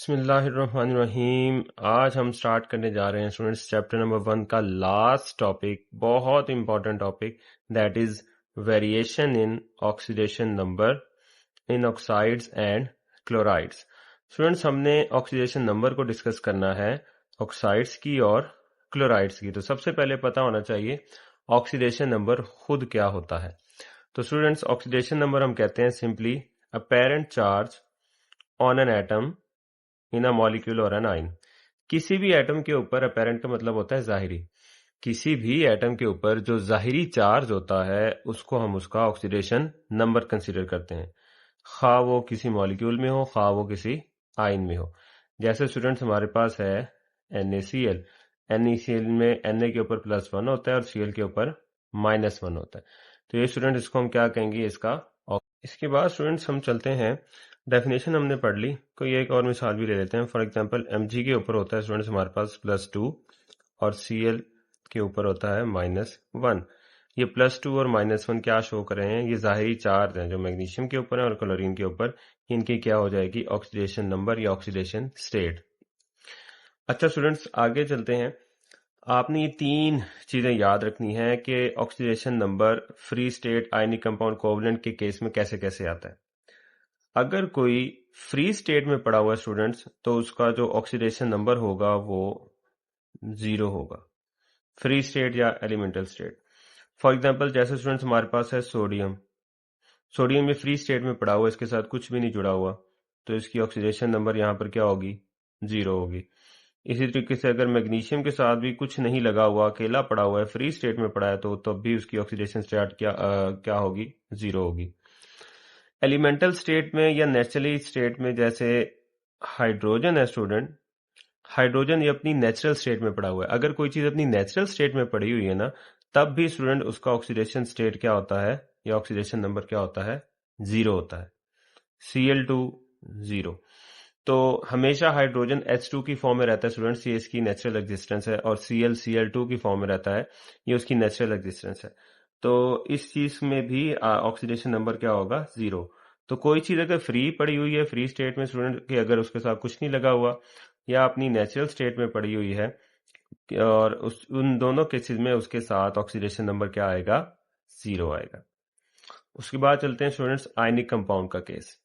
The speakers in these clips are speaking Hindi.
बिस्मिल्लाहिर्रहमानिर्रहीम। आज हम स्टार्ट करने जा रहे हैं स्टूडेंट्स चैप्टर नंबर 1 का लास्ट टॉपिक, बहुत important topic, that is variation in oxidation number in oxides and chlorides. Students, हमने ऑक्सीडेशन नंबर को डिस्कस करना है ऑक्साइड्स की और क्लोराइड्स की। तो सबसे पहले पता होना चाहिए ऑक्सीडेशन नंबर खुद क्या होता है। तो स्टूडेंट्स, ऑक्सीडेशन नंबर हम कहते हैं simply apparent charge on an atom in a molecule और एन आइन। किसी भी एटम के ऊपर, अपेरेंट का मतलब होता है जाहिरी, किसी भी एटम के ऊपर जो जाहिरी चार्ज होता है उसको हम उसका ऑक्सीडेशन नंबर कंसीडर करते हैं, खा वो किसी मॉलिक्यूल में हो, खा वो किसी आइन में हो। जैसे स्टूडेंट्स हमारे पास है NaCl। NaCl में Na के ऊपर +1 होता है और Cl के ऊपर -1 होता है। तो ये स्टूडेंट इसको हम क्या कहेंगे, इसका। इसके बाद स्टूडेंट्स हम चलते हैं, डेफिनेशन हमने पढ़ ली, कोई एक और मिसाल भी ले लेते हैं। फॉर एग्जांपल Mg के ऊपर होता है स्टूडेंट्स हमारे पास +2 और Cl के ऊपर होता है -1। ये +2 और -1 क्या शो कर रहे हैं, ये जाहिरी चार्ज हैं जो मैग्नीशियम के ऊपर है और क्लोरीन के ऊपर। इनकी क्या हो जाएगी, ऑक्सीडेशन नंबर या ऑक्सीडेशन स्टेट। अच्छा स्टूडेंट्स, आगे चलते हैं। आपने ये 3 चीजें याद रखनी है कि oxidation number free state ionic compound covalent के केस में कैसे कैसे आता है। अगर कोई फ्री स्टेट में पड़ा हुआ है स्टूडेंट्स, तो उसका जो ऑक्सीडेशन नंबर होगा वो 0 होगा, फ्री स्टेट या एलिमेंटल स्टेट। फॉर एग्जांपल जैसे स्टूडेंट्स हमारे पास है सोडियम। सोडियम में फ्री स्टेट में पड़ा हुआ, इसके साथ कुछ भी नहीं जुड़ा हुआ, तो इसकी ऑक्सीडेशन नंबर यहाँ पर क्या होगी, 0 होगी। इसी तरीके से अगर मैग्नीशियम के साथ भी कुछ नहीं लगा हुआ, अकेला पड़ा हुआ है, फ्री स्टेट में पड़ा है, तो तब भी उसकी ऑक्सीडेशन स्टेट क्या होगी, 0 होगी। एलिमेंटल स्टेट में या नेचुरली स्टेट में, जैसे हाइड्रोजन है स्टूडेंट, हाइड्रोजन ये अपनी नेचुरल स्टेट में पड़ा हुआ है। अगर कोई चीज अपनी नेचुरल स्टेट में पड़ी हुई है ना, तब भी स्टूडेंट उसका ऑक्सीडेशन स्टेट क्या होता है, या ऑक्सीडेशन नंबर क्या होता है, 0 होता है। Cl2 0। तो हमेशा हाइड्रोजन H2 की फॉर्म में रहता है स्टूडेंट्स, ये इसकी नेचुरल एग्जिस्टेंस है, और Cl2 की फॉर्म में रहता है, ये उसकी नेचुरल एग्जिस्टेंस है। तो इस चीज में भी ऑक्सीडेशन नंबर क्या होगा, 0। तो कोई चीज अगर फ्री पड़ी हुई है, फ्री स्टेट में स्टूडेंट के, अगर उसके साथ कुछ नहीं लगा हुआ, या अपनी नेचुरल स्टेट में पड़ी हुई है, और उन दोनों केसेस में उसके साथ ऑक्सीडेशन नंबर क्या आएगा, 0 आएगा। उसके बाद चलते हैं स्टूडेंट्स आयनिक कंपाउंड का केस।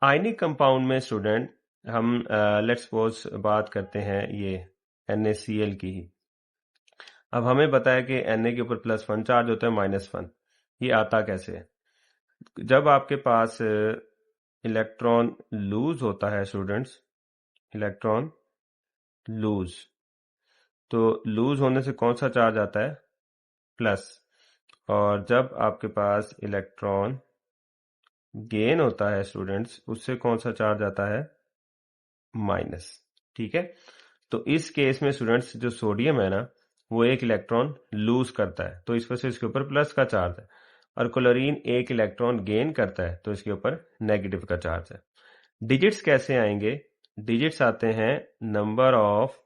आयनिक कंपाउंड में स्टूडेंट हम लेट्स सपोज बात करते हैं ये NaCl की ही। अब हमें पता है कि Na के ऊपर +1 चार्ज होता है, -1। ये आता कैसे है, जब आपके पास इलेक्ट्रॉन लूज होता है स्टूडेंट्स, इलेक्ट्रॉन लूज, तो लूज होने से कौन सा चार्ज आता है, प्लस। और जब आपके पास इलेक्ट्रॉन गेन होता है स्टूडेंट्स, उससे कौन सा चार्ज आता है, माइनस। ठीक है। तो इस केस में स्टूडेंट्स जो सोडियम है ना, वो एक इलेक्ट्रॉन लूज करता है, तो इस वजह से इसके ऊपर प्लस का चार्ज है। और क्लोरीन एक इलेक्ट्रॉन गेन करता है, तो इसके ऊपर नेगेटिव का चार्ज है। डिजिट्स कैसे आएंगे, डिजिट्स आते हैं नंबर ऑफ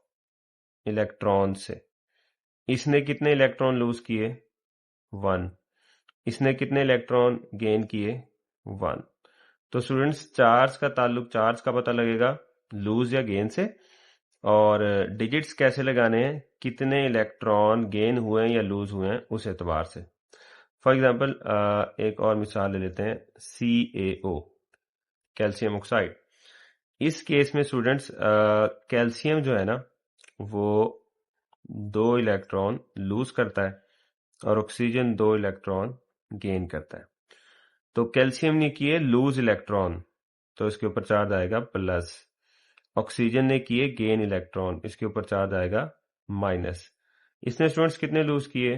इलेक्ट्रॉन से। इसने कितने इलेक्ट्रॉन लूज किए, 1। इसने कितने इलेक्ट्रॉन गेन किए, 1। तो स्टूडेंट्स चार्ज का ताल्लुक, चार्ज का पता लगेगा लूज या गेन से, और डिजिट्स कैसे लगाने हैं, कितने इलेक्ट्रॉन गेन हुए हैं या लूज हुए हैं उस एतबार से। फॉर एग्जांपल एक और मिसाल ले लेते हैं, CaO, कैल्शियम ऑक्साइड। इस केस में स्टूडेंट्स कैल्शियम जो है ना, वो 2 इलेक्ट्रॉन लूज करता है, और ऑक्सीजन 2 इलेक्ट्रॉन गेन करता है। तो कैल्शियम ने किए लूज इलेक्ट्रॉन, तो इसके ऊपर चार्ज आएगा प्लस। ऑक्सीजन ने किए गेन इलेक्ट्रॉन, इसके ऊपर चार्ज आएगा माइनस। इसने स्टूडेंट्स कितने लूज किए,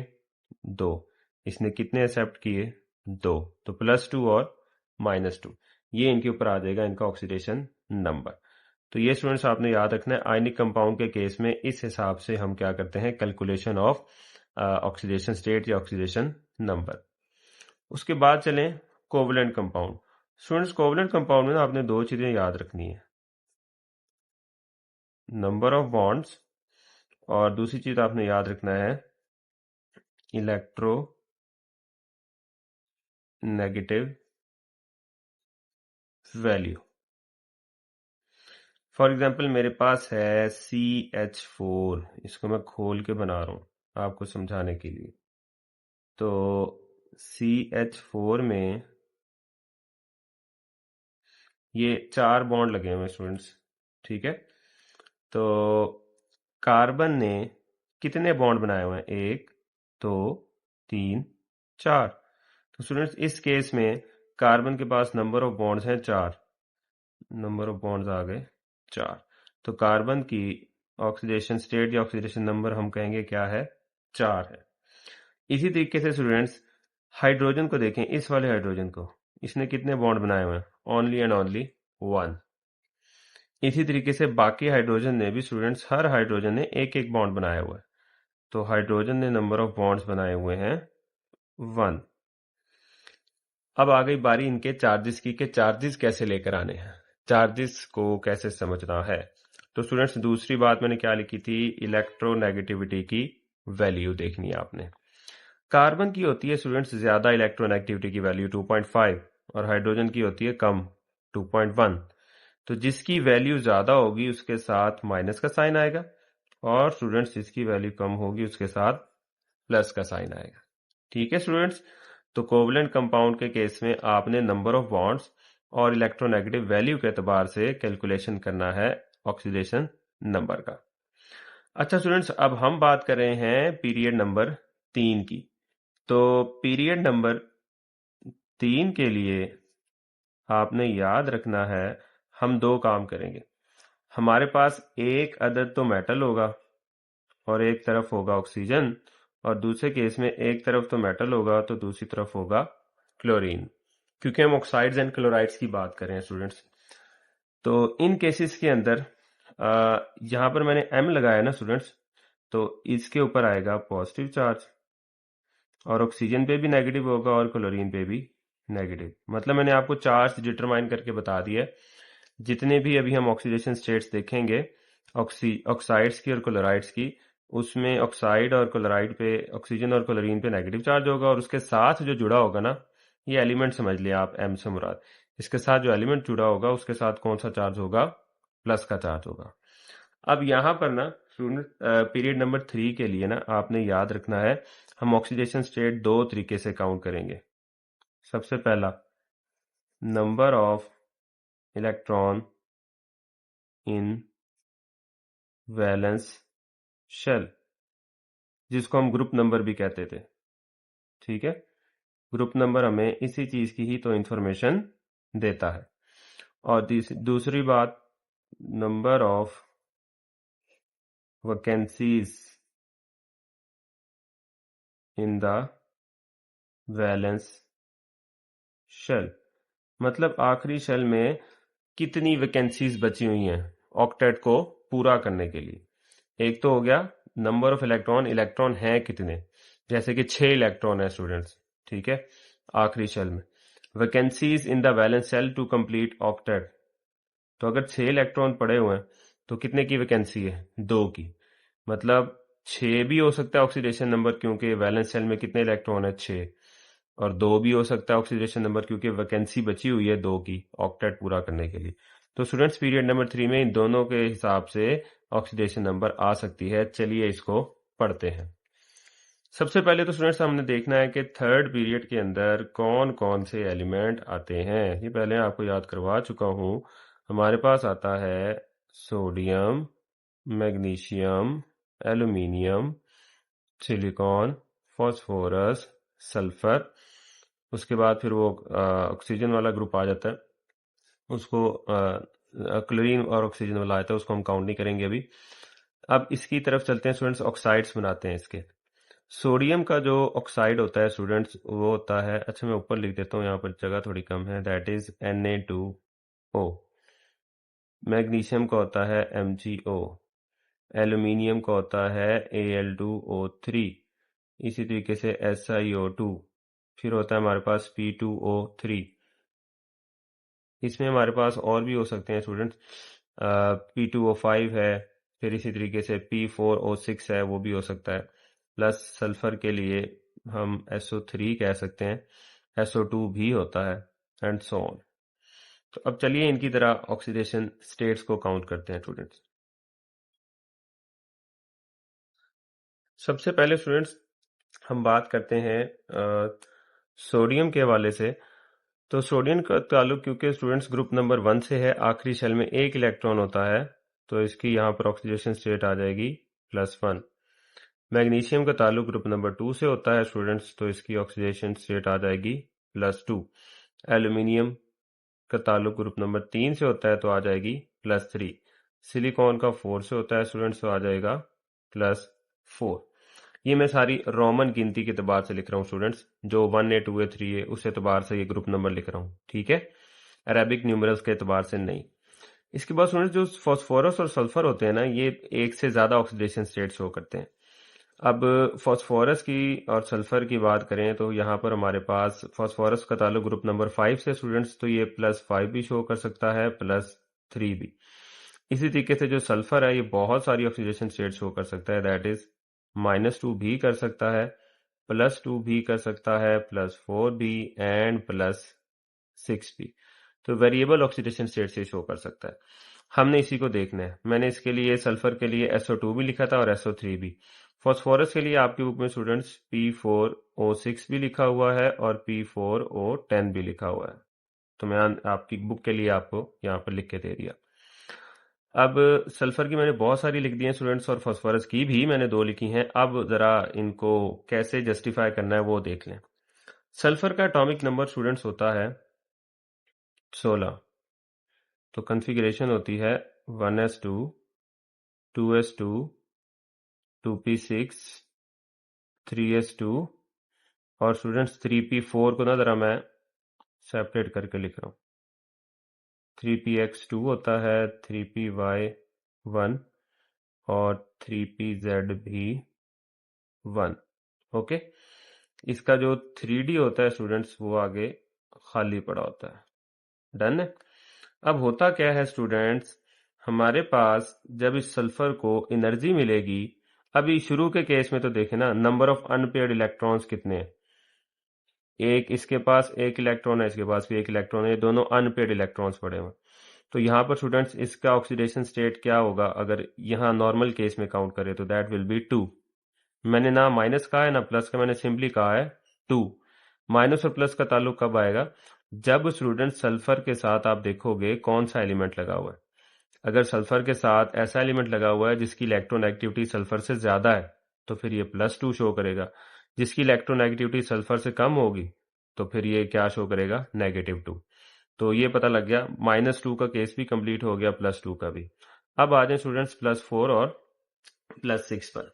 2। इसने कितने एक्सेप्ट किए, 2। तो +2 और -2, ये इनके ऊपर आ जाएगा इनका ऑक्सीडेशन नंबर। तो ये स्टूडेंट्स आपने याद रखना है, आयनिक कंपाउंड के केस में इस हिसाब से हम क्या करते हैं, कैलकुलेशन ऑफ ऑक्सीडेशन स्टेट या ऑक्सीडेशन नंबर। उसके बाद चलें covalent compound. Students covalent compound में ना आपने 2 चीजें याद रखनी है, नंबर ऑफ बॉन्ड्स, और दूसरी चीज आपने याद रखना है electro negative value. For example मेरे पास है CH4, इसको मैं खोल के बना रहा हूँ आपको समझाने के लिए। तो CH4 में ये 4 बॉन्ड लगे हुए स्टूडेंट्स, ठीक है। तो कार्बन ने कितने बॉन्ड बनाए हुए हैं? 1 2 3 4। तो स्टूडेंट्स इस केस में कार्बन के पास नंबर ऑफ बॉन्ड्स हैं 4, नंबर ऑफ बॉन्ड्स आ गए 4। तो कार्बन की ऑक्सीडेशन स्टेट या ऑक्सीडेशन नंबर हम कहेंगे क्या है? 4 है। इसी तरीके से स्टूडेंट्स हाइड्रोजन को देखें, इस वाले हाइड्रोजन को, इसने कितने बॉन्ड बनाए हुए हैं? Only and only 1। इसी तरीके से बाकी हाइड्रोजन ने भी स्टूडेंट्स, हर हाइड्रोजन ने एक एक बॉन्ड बनाया हुआ है। तो हाइड्रोजन ने नंबर ऑफ बॉन्ड्स बनाए हुए हैं 1। अब आ गई बारी इनके चार्जेस की, कि चार्जेस कैसे लेकर आने हैं, चार्जेस को कैसे समझना है। तो स्टूडेंट्स दूसरी बात मैंने क्या लिखी थी? इलेक्ट्रोनेगेटिविटी की वैल्यू देखनी है आपने। कार्बन की होती है स्टूडेंट्स ज्यादा इलेक्ट्रोनेगेटिविटी की वैल्यू 2.5, और हाइड्रोजन की होती है कम 2.1। तो जिसकी वैल्यू ज्यादा होगी उसके साथ माइनस का साइन आएगा, और स्टूडेंट्स जिसकी वैल्यू कम होगी उसके साथ प्लस का साइन आएगा। ठीक है स्टूडेंट्स। तो कोवलेंट कंपाउंड के केस में आपने नंबर ऑफ बॉन्ड्स और इलेक्ट्रोनेगेटिव वैल्यू के एतबार से कैलकुलेशन करना है ऑक्सीडेशन नंबर का। अच्छा स्टूडेंट्स, अब हम बात कर रहे हैं पीरियड नंबर 3 की। तो पीरियड नंबर 3 के लिए आपने याद रखना है, हम 2 काम करेंगे। हमारे पास एक अदद तो मेटल होगा और एक तरफ होगा ऑक्सीजन, और दूसरे केस में एक तरफ तो मेटल होगा तो दूसरी तरफ होगा क्लोरीन, क्योंकि हम ऑक्साइड्स एंड क्लोराइड्स की बात कर रहे हैं स्टूडेंट्स। तो इन केसेस के अंदर यहां पर मैंने M लगाया ना स्टूडेंट्स, तो इसके ऊपर आएगा पॉजिटिव चार्ज, और ऑक्सीजन पे भी नेगेटिव होगा और क्लोरीन पे भी नेगेटिव। मतलब मैंने आपको चार्ज डिटरमाइन करके बता दिया। जितने भी अभी हम ऑक्सीडेशन स्टेट्स देखेंगे ऑक्साइड्स की और क्लोराइड्स की, उसमें ऑक्साइड और क्लोराइड पे, ऑक्सीजन और क्लोरीन पे नेगेटिव चार्ज होगा, और उसके साथ जो जुड़ा होगा ना, ये एलिमेंट समझ लिया आप M से मुराद, इसके साथ जो एलिमेंट जुड़ा होगा उसके साथ कौन सा चार्ज होगा? प्लस का चार्ज होगा। अब यहां पर ना स्टूडेंट पीरियड नंबर 3 के लिए ना आपने याद रखना है, हम ऑक्सीडेशन स्टेट 2 तरीके से काउंट करेंगे। सबसे पहला, number of electron in valence shell, जिसको हम ग्रुप नंबर भी कहते थे। ठीक है, ग्रुप नंबर हमें इसी चीज की ही तो इंफॉर्मेशन देता है। और दूसरी बात, number of vacancies in the valence shell, मतलब आखिरी शेल में कितनी वैकेंसीज बची हुई हैं ऑक्टेट को पूरा करने के लिए। एक तो हो गया नंबर ऑफ इलेक्ट्रॉन, इलेक्ट्रॉन हैं कितने, जैसे कि 6 इलेक्ट्रॉन है स्टूडेंट्स, ठीक है, आखिरी शेल में। Vacancies in the valence shell to complete octet, तो अगर 6 इलेक्ट्रॉन पड़े हुए हैं तो कितने की वैकेंसी है? 2 की। मतलब 6 भी हो सकता है ऑक्सीडेशन नंबर, क्योंकि वैलेंस शेल में कितने इलेक्ट्रॉन है? 6। और 2 भी हो सकता है ऑक्सीडेशन नंबर, क्योंकि वैकेंसी बची हुई है 2 की ऑक्टेट पूरा करने के लिए। तो स्टूडेंट्स पीरियड नंबर 3 में इन दोनों के हिसाब से ऑक्सीडेशन नंबर आ सकती है। चलिए इसको पढ़ते हैं। सबसे पहले तो स्टूडेंट्स हमने देखना है कि थर्ड पीरियड के अंदर कौन कौन से एलिमेंट आते हैं। ये पहले आपको याद करवा चुका हूं। हमारे पास आता है sodium, magnesium, aluminium, silicon, phosphorus, sulphur. उसके बाद फिर वो ऑक्सीजन वाला ग्रुप आ जाता है, उसको क्लोरीन और ऑक्सीजन वाला आता है, उसको हम काउंट नहीं करेंगे अभी। अब इसकी तरफ चलते हैं स्टूडेंट्स, ऑक्साइड्स बनाते हैं इसके। सोडियम का जो ऑक्साइड होता है स्टूडेंट्स, वो होता है, अच्छा मैं ऊपर लिख देता हूँ, यहाँ पर जगह थोड़ी कम है, दैट इज Na2O। मैग्नीशियम का होता है MgO। एल्यूमिनियम का होता है Al2O3। इसी तरीके से SiO2। फिर होता है हमारे पास P2O3। इसमें हमारे पास और भी हो सकते हैं स्टूडेंट्स, P2O5 है, फिर इसी तरीके से P4O6 है, वो भी हो सकता है। प्लस सल्फर के लिए हम SO3 कह सकते हैं, SO2 भी होता है, एंड सो ऑन। तो अब चलिए इनकी तरह ऑक्सीडेशन स्टेट्स को काउंट करते हैं स्टूडेंट्स। सबसे पहले स्टूडेंट्स हम बात करते हैं सोडियम के हवाले से। तो सोडियम का ताल्लुक क्योंकि स्टूडेंट्स ग्रुप नंबर 1 से है, आखिरी शेल में एक इलेक्ट्रॉन होता है, तो इसकी यहाँ पर ऑक्सीडेशन स्टेट आ जाएगी +1। मैग्नीशियम का ताल्लुक ग्रुप नंबर 2 से होता है स्टूडेंट्स, तो इसकी ऑक्सीडेशन स्टेट आ जाएगी +2। एल्यूमिनियम का ताल्लुक ग्रुप नंबर 3 से होता है, तो आ जाएगी +3। सिलिकॉन का 4 से होता है स्टूडेंट्स, तो आ जाएगा +4। ये मैं सारी रोमन गिनती के एतबार से लिख रहा हूँ स्टूडेंट्स, जो 1 है 2 है 3 है उस एतबार से ये ग्रुप नंबर लिख रहा हूँ, ठीक है, अरेबिक न्यूमरल्स के एतबार से नहीं। इसके बाद स्टूडेंट्स जो फास्फोरस और सल्फर होते हैं ना, ये एक से ज्यादा ऑक्सीडेशन स्टेट शो करते हैं। अब फास्फोरस की और सल्फर की बात करें तो यहाँ पर हमारे पास फास्फोरस का ताल्लुक ग्रुप नंबर 5 से स्टूडेंट्स, तो ये +5 भी शो कर सकता है, +3 भी। इसी तरीके से जो सल्फर है ये बहुत सारी ऑक्सीडेशन स्टेट शो कर सकता है, दैट इज -2 भी कर सकता है, +2 भी कर सकता है, +4 भी एंड +6 भी। तो वेरिएबल ऑक्सीडेशन स्टेट से शो कर सकता है। हमने इसी को देखना है। मैंने इसके लिए सल्फर के लिए SO2 भी लिखा था और SO3 भी। फास्फोरस के लिए आपकी बुक में स्टूडेंट्स P4O6 भी लिखा हुआ है और P4O10 भी लिखा हुआ है, तो मैं आपकी बुक के लिए आपको यहाँ पर लिख के दे दिया। अब सल्फर की मैंने बहुत सारी लिख दी हैं स्टूडेंट्स और फास्फोरस की भी मैंने 2 लिखी हैं। अब जरा इनको कैसे जस्टिफाई करना है वो देख लें। सल्फर का एटॉमिक नंबर स्टूडेंट्स होता है 16, तो कॉन्फ़िगरेशन होती है 1s2 2s2 2p6 3s2 और स्टूडेंट्स 3p4 को ना जरा मैं सेपरेट करके लिख रहा हूँ। 3px2 होता है, 3py1 और 3pz भी 1। ओके, इसका जो 3D होता है स्टूडेंट्स वो आगे खाली पड़ा होता है। डन है। अब होता क्या है स्टूडेंट्स, हमारे पास जब इस सल्फर को एनर्जी मिलेगी, अभी शुरू के केस में तो देखें ना, नंबर ऑफ अनपेयर्ड इलेक्ट्रॉन्स कितने हैं, एक इसके पास एक इलेक्ट्रॉन है, इसके पास भी एक इलेक्ट्रॉन है, दोनों अनपेयर्ड इलेक्ट्रॉन्स पड़े हुए। तो यहाँ पर स्टूडेंट्स इसका ऑक्सीडेशन स्टेट क्या होगा, अगर यहाँ नॉर्मल केस में काउंट करें तो दैट विल बी 2। मैंने ना माइनस कहा है ना प्लस का, मैंने सिंपली कहा है 2। माइनस और प्लस का ताल्लुक कब आएगा, जब स्टूडेंट सल्फर के साथ आप देखोगे कौन सा एलिमेंट लगा हुआ है। अगर सल्फर के साथ ऐसा एलिमेंट लगा हुआ है जिसकी इलेक्ट्रोनेगेटिविटी सल्फर से ज्यादा है, तो फिर ये +2 शो करेगा। जिसकी इलेक्ट्रोनेगेटिविटी सल्फर से कम होगी तो फिर ये क्या शो करेगा, -2। तो ये पता लग गया, -2 का केस भी कंप्लीट हो गया, +2 का भी। अब आ जाए स्टूडेंट्स +4 और +6 पर।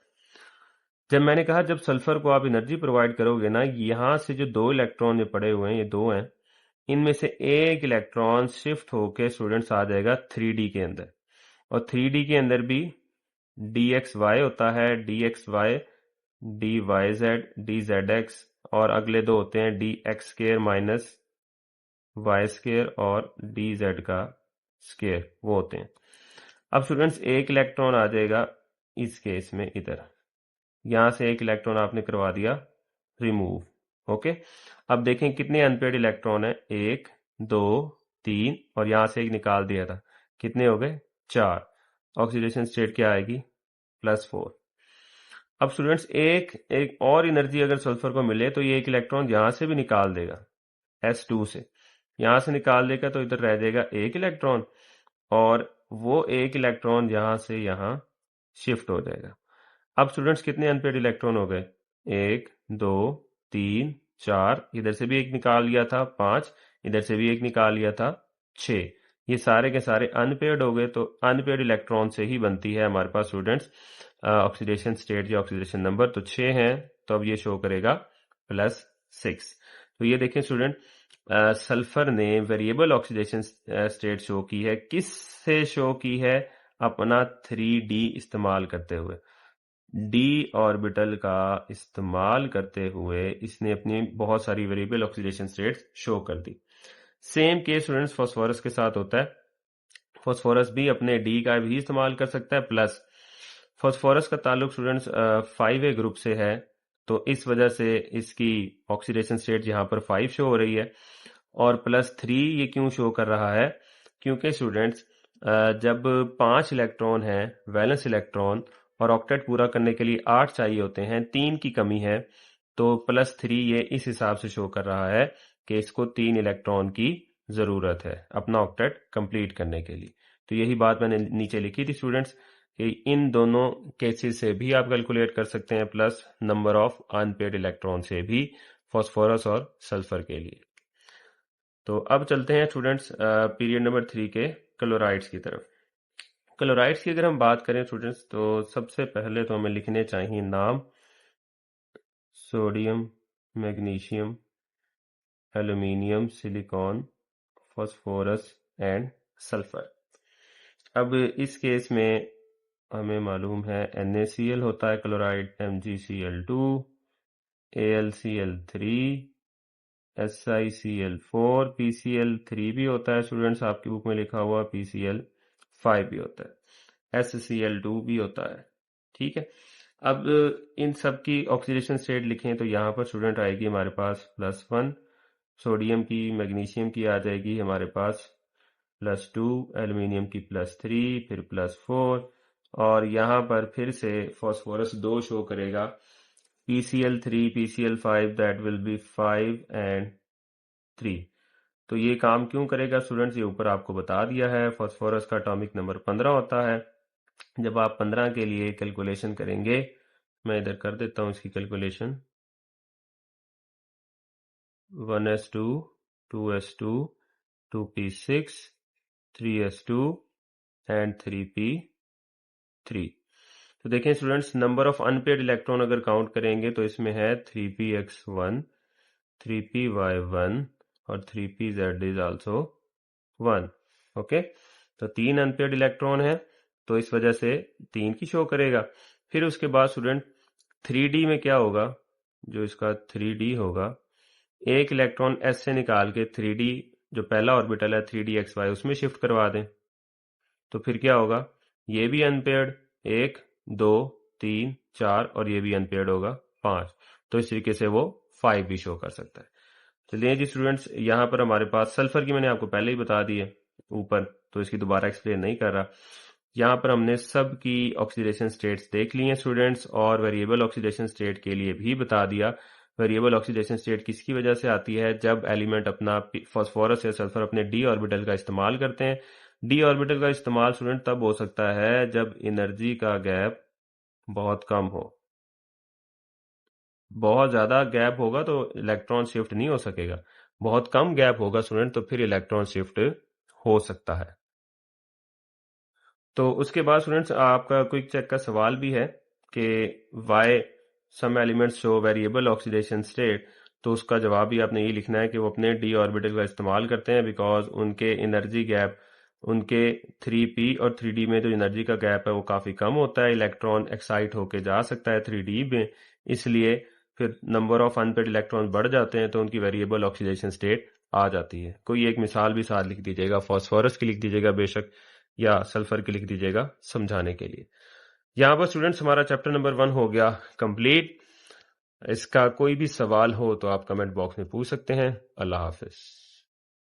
जब मैंने कहा जब सल्फर को आप एनर्जी प्रोवाइड करोगे ना, यहां से जो 2 इलेक्ट्रॉन ये पड़े हुए हैं, ये 2 हैं, इनमें से एक इलेक्ट्रॉन शिफ्ट होके स्टूडेंट्स आ जाएगा 3D के अंदर, और 3D के अंदर भी dxy होता है, dxy dyz dzx, और अगले 2 होते हैं dx² - y² और dz का स्केयर, वो होते हैं। अब स्टूडेंट्स एक इलेक्ट्रॉन आ जाएगा इस केस में इधर, यहां से एक इलेक्ट्रॉन आपने करवा दिया रिमूव। ओके, अब देखें कितने अनपेयर्ड इलेक्ट्रॉन है, 1 2 3, और यहां से एक निकाल दिया था, कितने हो गए, 4। ऑक्सीडेशन स्टेट क्या आएगी, +4। अब स्टूडेंट्स एक और एनर्जी अगर सल्फर को मिले तो ये एक इलेक्ट्रॉन यहां से भी निकाल देगा, S2 से यहां से निकाल देगा, तो इधर रह जाएगा एक इलेक्ट्रॉन, और वो एक इलेक्ट्रॉन यहां से यहां शिफ्ट हो जाएगा। अब स्टूडेंट्स कितने अनपेयर्ड इलेक्ट्रॉन हो गए, 1 2 3 4, इधर से भी एक निकाल लिया था 5, इधर से भी एक निकाल लिया था 6, ये सारे के सारे अनपेयर्ड हो गए। तो अनपेयर्ड इलेक्ट्रॉन से ही बनती है हमारे पास स्टूडेंट्स ऑक्सीडेशन स्टेट या ऑक्सीडेशन नंबर, तो 6 हैं, तो अब ये शो करेगा +6। तो ये देखें स्टूडेंट, सल्फर ने वेरिएबल ऑक्सीडेशन स्टेट शो की है, किस से शो की है, अपना 3D इस्तेमाल करते हुए, d ऑर्बिटल का इस्तेमाल करते हुए इसने अपनी बहुत सारी वेरिएबल ऑक्सीडेशन स्टेट्स शो कर दी। सेम केस स्टूडेंट्स फास्फोरस के साथ होता है, फास्फोरस भी अपने d का भी इस्तेमाल कर सकता है, प्लस फास्फोरस का ताल्लुक स्टूडेंट्स 5A ग्रुप से है, तो इस वजह से इसकी ऑक्सीडेशन स्टेट यहाँ पर 5 शो हो रही है। और +3 ये क्यों शो कर रहा है? क्योंकि स्टूडेंट्स जब 5 इलेक्ट्रॉन हैं वैलेंस इलेक्ट्रॉन और ऑक्टेट पूरा करने के लिए 8 चाहिए होते हैं, 3 की कमी है, तो +3 ये इस हिसाब से शो कर रहा है कि इसको 3 इलेक्ट्रॉन की जरूरत है अपना ऑक्टेट कंप्लीट करने के लिए। तो यही बात मैंने नीचे लिखी थी स्टूडेंट्स कि इन दोनों केसेस से भी आप कैलकुलेट कर सकते हैं, plus number of unpaired electron से भी फास्फोरस और सल्फर के लिए। तो अब चलते हैं स्टूडेंट्स पीरियड नंबर 3 के क्लोराइड्स की तरफ। क्लोराइड्स की अगर हम बात करें स्टूडेंट्स, तो सबसे पहले तो हमें लिखने चाहिए नाम: sodium, magnesium, aluminium, silicon, phosphorus and sulphur. अब इस केस में हमें मालूम है NaCl होता है chloride, MgCl2, AlCl3, SiCl4, PCl3 भी होता है स्टूडेंट्स, आपकी बुक में लिखा हुआ PCl5 भी होता है, SCl2 भी होता है। ठीक है, अब इन सब की ऑक्सीडेशन स्टेट लिखें तो यहाँ पर स्टूडेंट आएगी हमारे पास +1, सोडियम की मैग्नीशियम की आ जाएगी हमारे पास +2, एल्यूमिनियम की +3, फिर +4, और यहाँ पर फिर से फास्फोरस 2 शो करेगा, PCl3, PCl5, that will be 5 and 3। तो ये काम क्यों करेगा स्टूडेंट्स, ये ऊपर आपको बता दिया है। फास्फोरस का एटॉमिक नंबर 15 होता है। जब आप 15 के लिए कैलकुलेशन करेंगे, मैं इधर कर देता हूं इसकी calculation, 1s2, 2s2, 2p6, 3s2 and 3p3। तो देखें students, number of unpaired electron अगर काउंट करेंगे तो इसमें है 3px1, 3py1 और 3pz इज आल्सो 1। ओके, तो 3 अनपेयर्ड इलेक्ट्रॉन है, तो इस वजह से 3 की शो करेगा। फिर उसके बाद स्टूडेंट 3d में क्या होगा, जो इसका 3d होगा, एक इलेक्ट्रॉन s से निकाल के 3d जो पहला ऑर्बिटल है 3dxy उसमें शिफ्ट करवा दें, तो फिर क्या होगा, ये भी अनपेयर्ड 1, 2, 3, 4 और ये भी अनपेयर्ड होगा 5। तो इस तरीके से वो 5 भी शो कर सकता है। चलिए जी स्टूडेंट्स, यहाँ पर हमारे पास सल्फर की मैंने आपको पहले ही बता दी है ऊपर, तो इसकी दोबारा एक्सप्लेन नहीं कर रहा। यहाँ पर हमने सब की ऑक्सीडेशन स्टेट्स देख ली हैं स्टूडेंट्स, और वेरिएबल ऑक्सीडेशन स्टेट के लिए भी बता दिया। वेरिएबल ऑक्सीडेशन स्टेट किसकी वजह से आती है, जब एलिमेंट अपना फास्फोरस या सल्फर अपने डी ऑर्बिटल का इस्तेमाल करते हैं। डी ऑर्बिटल का इस्तेमाल स्टूडेंट तब हो सकता है जब एनर्जी का गैप बहुत कम हो। बहुत ज्यादा गैप होगा तो इलेक्ट्रॉन शिफ्ट नहीं हो सकेगा, बहुत कम गैप होगा स्टूडेंट तो फिर इलेक्ट्रॉन शिफ्ट हो सकता है। तो उसके बाद स्टूडेंट्स आपका क्विक चेक का सवाल भी है कि why some elements show variable oxidation state, तो उसका जवाब भी आपने ये लिखना है कि वो अपने डी ऑर्बिटल का इस्तेमाल करते हैं बिकॉज उनके एनर्जी गैप, उनके 3p और 3d में जो एनर्जी का गैप है वो काफी कम होता है, इलेक्ट्रॉन एक्साइट होके जा सकता है 3d में, इसलिए फिर नंबर ऑफ अनपेयर्ड इलेक्ट्रॉन बढ़ जाते हैं तो उनकी वेरिएबल ऑक्सीडेशन स्टेट आ जाती है। कोई एक मिसाल भी साथ लिख दीजिएगा, फास्फोरस की लिख दीजिएगा बेशक, या सल्फर की लिख दीजिएगा समझाने के लिए। यहाँ पर स्टूडेंट्स हमारा चैप्टर नंबर 1 हो गया कंप्लीट। इसका कोई भी सवाल हो तो आप कमेंट बॉक्स में पूछ सकते हैं। अल्लाह हाफिज।